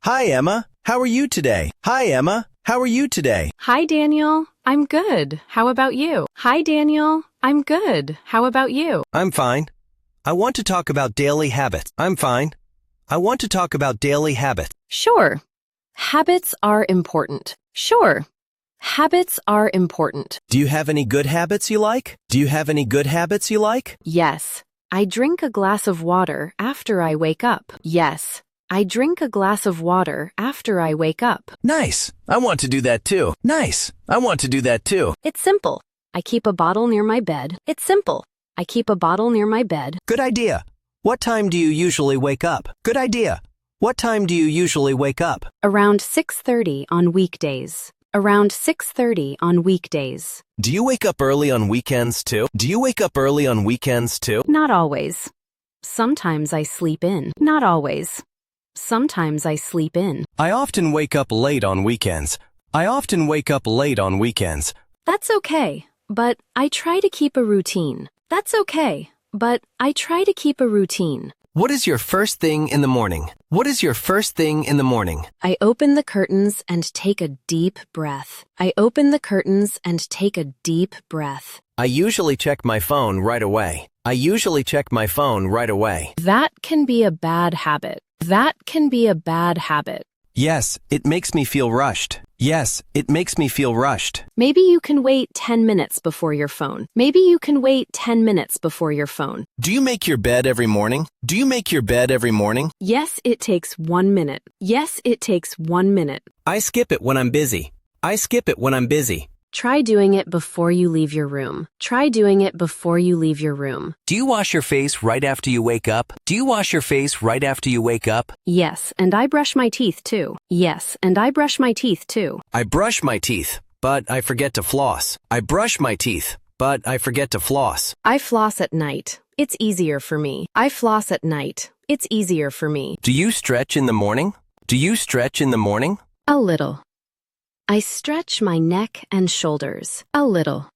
Hi, Emma. How are you today? Hi, Emma. How are you today? Hi, Daniel. I'm good. How about you? Hi, Daniel. I'm good. How about you? I'm fine. I want to talk about daily habits. I'm fine. I want to talk about daily habits. Sure. Habits are important. Sure. Habits are important. Do you have any good habits you like? Do you have any good habits you like? Yes. I drink a glass of water after I wake up. Yes. I drink a glass of water after I wake up. Nice. I want to do that too. Nice. I want to do that too. It's simple. I keep a bottle near my bed. It's simple. I keep a bottle near my bed. Good idea. What time do you usually wake up? Good idea. What time do you usually wake up? Around 6:30 on weekdays. Around 6:30 on weekdays. Do you wake up early on weekends too? Do you wake up early on weekends too? Not always. Sometimes I sleep in. Not always. Sometimes I sleep in. I often wake up late on weekends. I often wake up late on weekends. That's okay, but I try to keep a routine. That's okay, but I try to keep a routine. What is your first thing in the morning? What is your first thing in the morning? I open the curtains and take a deep breath. I open the curtains and take a deep breath. I usually check my phone right away. I usually check my phone right away. That can be a bad habit. That can be a bad habit. Yes, it makes me feel rushed. Yes, it makes me feel rushed. Maybe you can wait 10 minutes before your phone. Maybe you can wait 10 minutes before your phone. Do you make your bed every morning? Do you make your bed every morning? Yes, it takes 1 minute. Yes, it takes 1 minute. I skip it when I'm busy. I skip it when I'm busy. Try doing it before you leave your room. Try doing it before you leave your room. Do you wash your face right after you wake up? Do you wash your face right after you wake up? Yes, and I brush my teeth too. Yes, and I brush my teeth too. I brush my teeth, but I forget to floss. I brush my teeth, but I forget to floss. I floss at night. It's easier for me. I floss at night. It's easier for me. Do you stretch in the morning? Do you stretch in the morning? A little. I stretch my neck and shoulders. A little.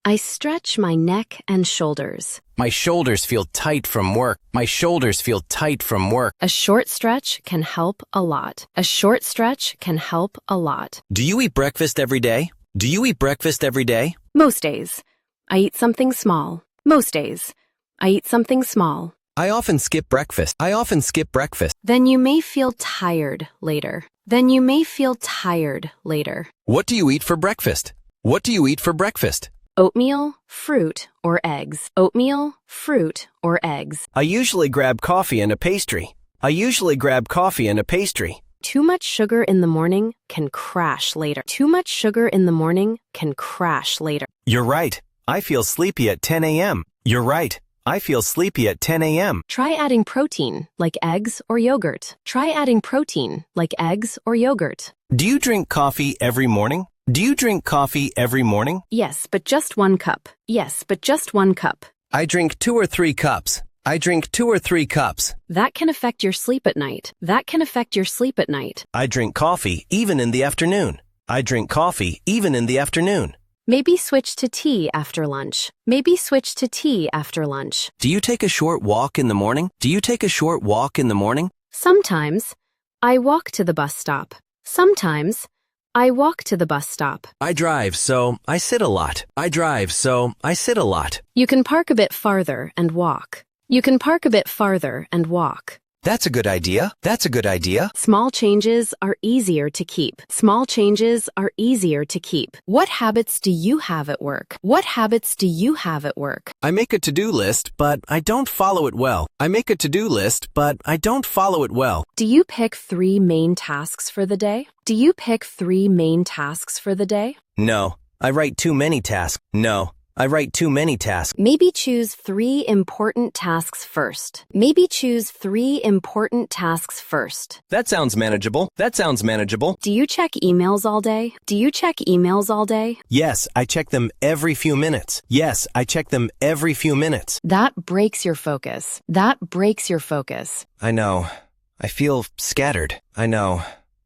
I stretch my neck and shoulders. My shoulders feel tight from work. My shoulders feel tight from work. A short stretch can help a lot. A short stretch can help a lot. Do you eat breakfast every day? Do you eat breakfast every day? Most days. I eat something small. Most days. I eat something small. I often skip breakfast. I often skip breakfast. Then you may feel tired later. Then you may feel tired later. What do you eat for breakfast? What do you eat for breakfast? Oatmeal, fruit, or eggs. Oatmeal, fruit, or eggs. I usually grab coffee and a pastry. I usually grab coffee and a pastry. Too much sugar in the morning can crash later. Too much sugar in the morning can crash later. You're right. I feel sleepy at 10 a.m. You're right. I feel sleepy at 10 a.m. Try adding protein, like eggs or yogurt. Try adding protein, like eggs or yogurt. Do you drink coffee every morning? Do you drink coffee every morning? Yes, but just 1 cup. Yes, but just 1 cup. I drink 2 or 3 cups. I drink 2 or 3 cups. That can affect your sleep at night. That can affect your sleep at night. I drink coffee even in the afternoon. I drink coffee even in the afternoon. Maybe switch to tea after lunch. Maybe switch to tea after lunch. Do you take a short walk in the morning? Do you take a short walk in the morning? Sometimes. I walk to the bus stop. Sometimes. I walk to the bus stop. I drive, so I sit a lot. I drive, so I sit a lot. You can park a bit farther and walk. You can park a bit farther and walk. That's a good idea. That's a good idea. Small changes are easier to keep. Small changes are easier to keep. What habits do you have at work? What habits do you have at work? I make a to-do list, but I don't follow it well. I make a to-do list, but I don't follow it well. Do you pick 3 main tasks for the day? Do you pick 3 main tasks for the day? No, I write too many tasks. No, I write too many tasks. Maybe choose 3 important tasks first. Maybe choose 3 important tasks first. That sounds manageable. That sounds manageable. Do you check emails all day? Do you check emails all day? Yes, I check them every few minutes. Yes, I check them every few minutes. That breaks your focus. That breaks your focus. I know. I feel scattered. I know.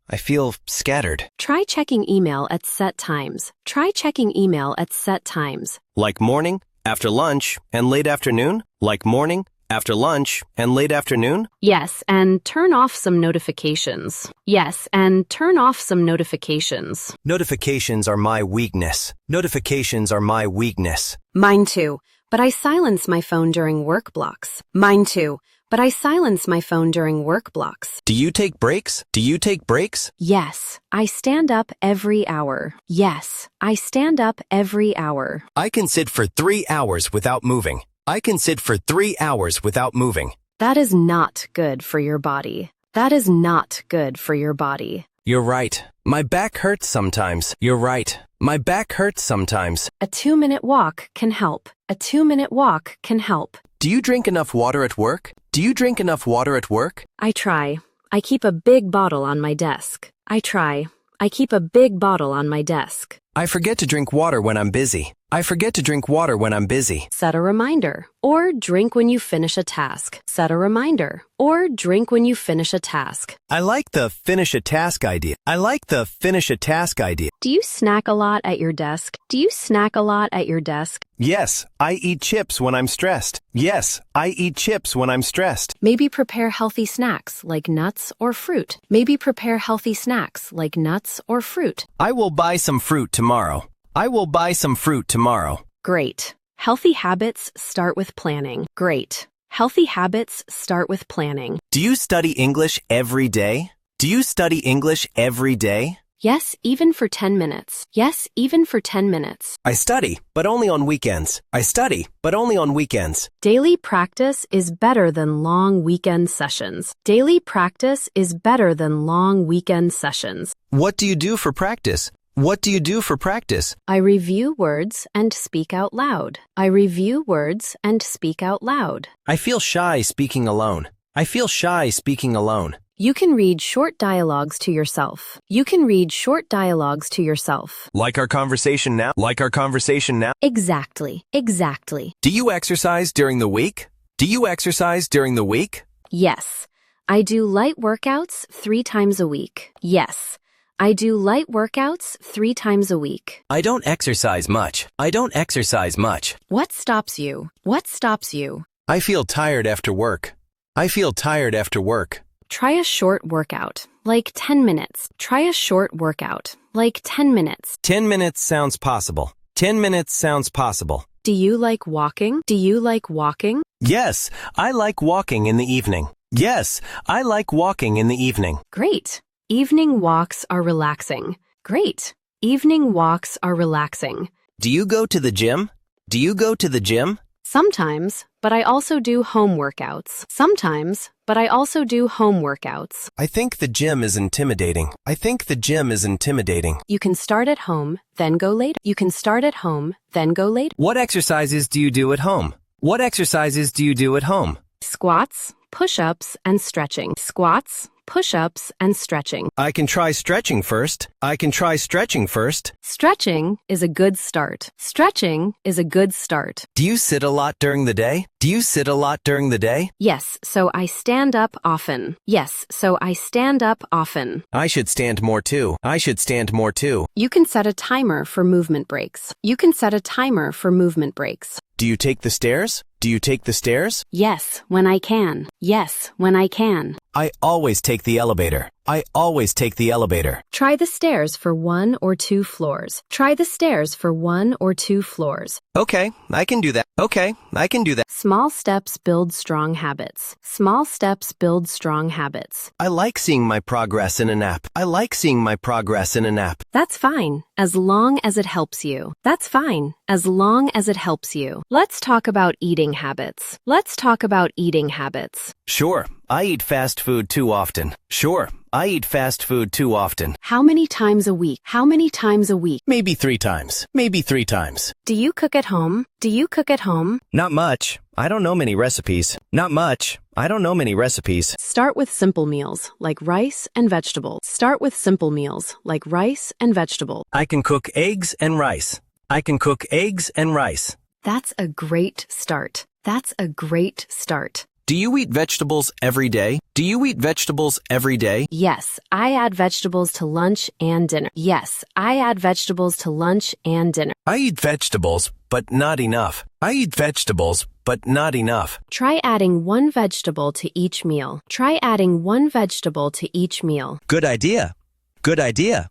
I feel scattered. Try checking email at set times. Try checking email at set times. Like morning, after lunch, and late afternoon? Like morning, After lunch and late afternoon? Yes, and turn off some notifications. Yes, and turn off some notifications. Notifications are my weakness. Notifications are my weakness. Mine too, but I silence my phone during work blocks. Mine too, but I silence my phone during work blocks. Do you take breaks? Do you take breaks? Yes, I stand up every hour. Yes, I stand up every hour. I can sit for 3 hours without moving. I can sit for 3 hours without moving. That is not good for your body. That is not good for your body. You're right. My back hurts sometimes. You're right. My back hurts sometimes. A 2-minute walk can help. A 2-minute walk can help. Do you drink enough water at work? Do you drink enough water at work? I try. I keep a big bottle on my desk. I try. I keep a big bottle on my desk. I forget to drink water when I'm busy. I forget to drink water when I'm busy. Set a reminder. Or drink when you finish a task. Set a reminder. Or drink when you finish a task. I like the finish a task idea. I like the finish a task idea. Do you snack a lot at your desk? Do you snack a lot at your desk? Yes, I eat chips when I'm stressed. Yes, I eat chips when I'm stressed. Maybe prepare healthy snacks like nuts or fruit. Maybe prepare healthy snacks like nuts or fruit. I will buy some fruit tomorrow. I will buy some fruit tomorrow. Great. Healthy habits start with planning. Great. Healthy habits start with planning. Do you study English every day? Do you study English every day? Yes, even for 10 minutes. Yes, even for 10 minutes. I study, but only on weekends. I study, but only on weekends. Daily practice is better than long weekend sessions. Daily practice is better than long weekend sessions. What do you do for practice? What do you do for practice? I review words and speak out loud. I review words and speak out loud. I feel shy speaking alone. I feel shy speaking alone. You can read short dialogues to yourself. You can read short dialogues to yourself. Like our conversation now? Like our conversation now? Exactly. Exactly. Do you exercise during the week? Do you exercise during the week? Yes. I do light workouts 3 times a week. Yes. I do light workouts 3 times a week. I don't exercise much. I don't exercise much. What stops you? What stops you? I feel tired after work. I feel tired after work. Try a short workout, like 10 minutes. Try a short workout, like 10 minutes. 10 minutes sounds possible. 10 minutes sounds possible. Do you like walking? Do you like walking? Yes, I like walking in the evening. Yes, I like walking in the evening. Great. Evening walks are relaxing. Great. Evening walks are relaxing. Do you go to the gym? Do you go to the gym? Sometimes, but I also do home workouts. Sometimes, but I also do home workouts. I think the gym is intimidating. I think the gym is intimidating. You can start at home, then go later. You can start at home, then go later. What exercises do you do at home? What exercises do you do at home? Squats, push-ups, and stretching. Squats, push-ups, and stretching. I can try stretching first. I can try stretching first. Stretching is a good start. Stretching is a good start. Do you sit a lot during the day? Do you sit a lot during the day? Yes, so I stand up often. Yes, so I stand up often. I should stand more too. I should stand more too. You can set a timer for movement breaks. You can set a timer for movement breaks. Do you take the stairs? Do you take the stairs? Yes, when I can. Yes, when I can. I always take the elevator. I always take the elevator. Try the stairs for 1 or 2 floors. Try the stairs for 1 or 2 floors. Okay, I can do that. Okay, I can do that. Small steps build strong habits. Small steps build strong habits. I like seeing my progress in an app. I like seeing my progress in an app. That's fine, as long as it helps you. That's fine, as long as it helps you. Let's talk about eating habits. Let's talk about eating habits. Sure, I eat fast food too often. Sure, I eat fast food too often. How many times a week? How many times a week? Maybe 3 times. Maybe 3 times. Do you cook at home? Do you cook at home? Not much. I don't know many recipes. Not much. I don't know many recipes. Start with simple meals, like rice and vegetables. Start with simple meals, like rice and vegetables. I can cook eggs and rice. I can cook eggs and rice. That's a great start. That's a great start. Do you eat vegetables every day? Do you eat vegetables every day? Yes, I add vegetables to lunch and dinner. Yes, I add vegetables to lunch and dinner. I eat vegetables, but not enough. I eat vegetables, but not enough. Try adding one vegetable to each meal. Try adding one vegetable to each meal. Good idea. Good idea.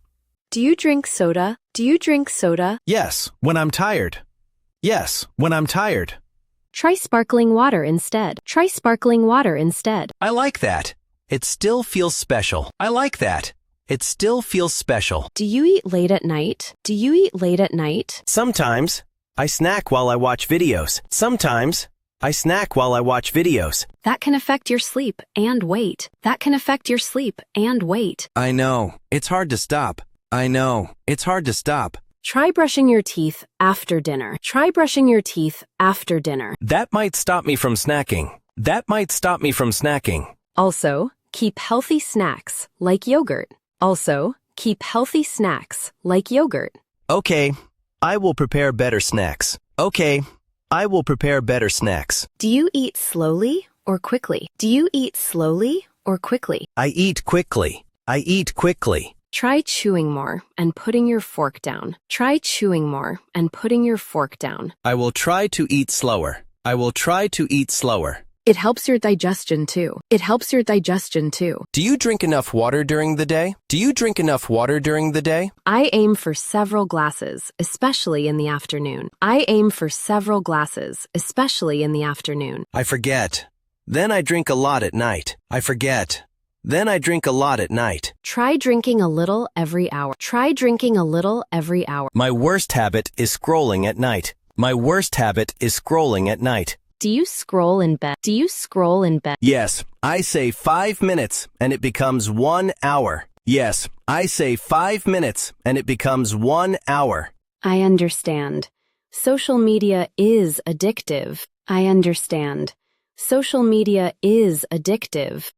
Do you drink soda? Do you drink soda? Yes, when I'm tired. Yes, when I'm tired. Try sparkling water instead. Try sparkling water instead. I like that. It still feels special. I like that. It still feels special. Do you eat late at night? Do you eat late at night? Sometimes I snack while I watch videos. Sometimes I snack while I watch videos. That can affect your sleep and weight. That can affect your sleep and weight. I know. It's hard to stop. I know. It's hard to stop. Try brushing your teeth after dinner. Try brushing your teeth after dinner. That might stop me from snacking. That might stop me from snacking. Also, keep healthy snacks like yogurt. Also, keep healthy snacks like yogurt. Okay, I will prepare better snacks. Okay, I will prepare better snacks. Do you eat slowly or quickly? Do you eat slowly or quickly? I eat quickly. I eat quickly. Try chewing more and putting your fork down. Try chewing more and putting your fork down. I will try to eat slower. I will try to eat slower. It helps your digestion too. It helps your digestion too. Do you drink enough water during the day? Do you drink enough water during the day? I aim for several glasses, especially in the afternoon. I aim for several glasses, especially in the afternoon. I forget. Then I drink a lot at night. I forget. Then I drink a lot at night. Try drinking a little every hour. Try drinking a little every hour. My worst habit is scrolling at night. My worst habit is scrolling at night. Do you scroll in bed? Do you scroll in bed? Yes, I say 5 minutes and it becomes 1 hour. Yes, I say 5 minutes and it becomes 1 hour. I understand. Social media is addictive. I understand. Social media is addictive.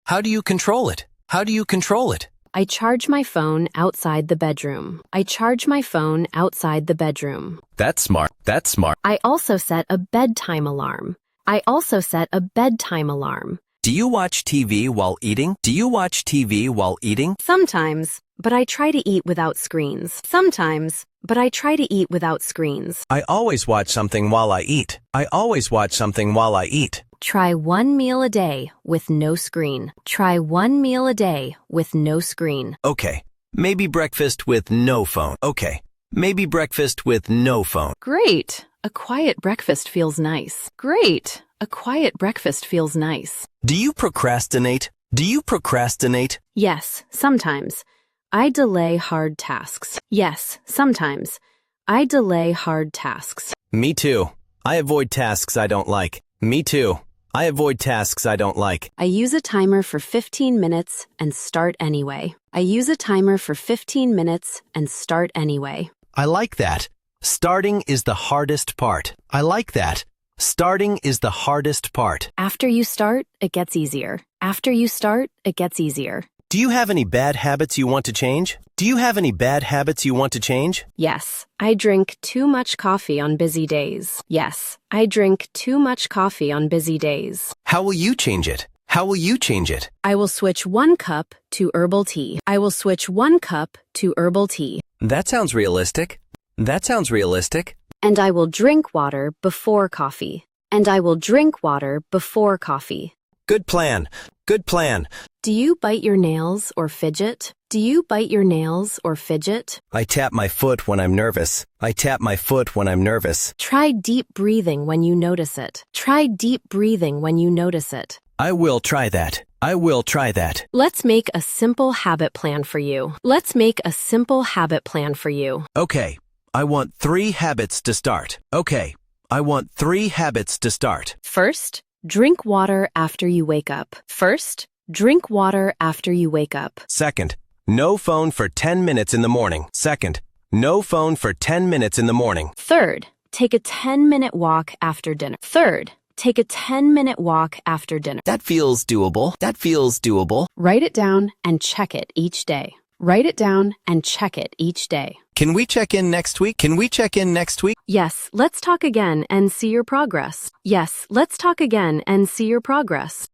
How do you control it? How do you control it? I charge my phone outside the bedroom. I charge my phone outside the bedroom. That's smart. That's smart. I also set a bedtime alarm. I also set a bedtime alarm. Do you watch TV while eating? Do you watch TV while eating? Sometimes, but I try to eat without screens. Sometimes, but I try to eat without screens. I always watch something while I eat. I always watch something while I eat. Try one meal a day with no screen. Try one meal a day with no screen. Okay. Maybe breakfast with no phone. Okay. Maybe breakfast with no phone. Great. A quiet breakfast feels nice. Great. A quiet breakfast feels nice. Do you procrastinate? Do you procrastinate? Yes, sometimes. I delay hard tasks. Yes, sometimes. I delay hard tasks. Me too. I avoid tasks I don't like. Me too. I avoid tasks I don't like. I use a timer for 15 minutes and start anyway. I use a timer for 15 minutes and start anyway. I like that. Starting is the hardest part. I like that. Starting is the hardest part. After you start, it gets easier. After you start, it gets easier. Do you have any bad habits you want to change? Do you have any bad habits you want to change? Yes, I drink too much coffee on busy days. Yes, I drink too much coffee on busy days. How will you change it? How will you change it? I will switch 1 cup to herbal tea. I will switch 1 cup to herbal tea. That sounds realistic. That sounds realistic. And I will drink water before coffee. And I will drink water before coffee. Good plan. Good plan. Do you bite your nails or fidget? Do you bite your nails or fidget? I tap my foot when I'm nervous. I tap my foot when I'm nervous. Try deep breathing when you notice it. Try deep breathing when you notice it. I will try that. I will try that. Let's make a simple habit plan for you. Let's make a simple habit plan for you. Okay. I want 3 habits to start. Okay. I want 3 habits to start. First, drink water after you wake up. First, drink water after you wake up. Second, no phone for 10 minutes in the morning. Second, no phone for 10 minutes in the morning. Third, take a 10-minute walk after dinner. Third, take a 10-minute walk after dinner. That feels doable. That feels doable. Write it down and check it each day. Write it down and check it each day. Can we check in next week? Can we check in next week? Yes, let's talk again and see your progress. Yes, let's talk again and see your progress.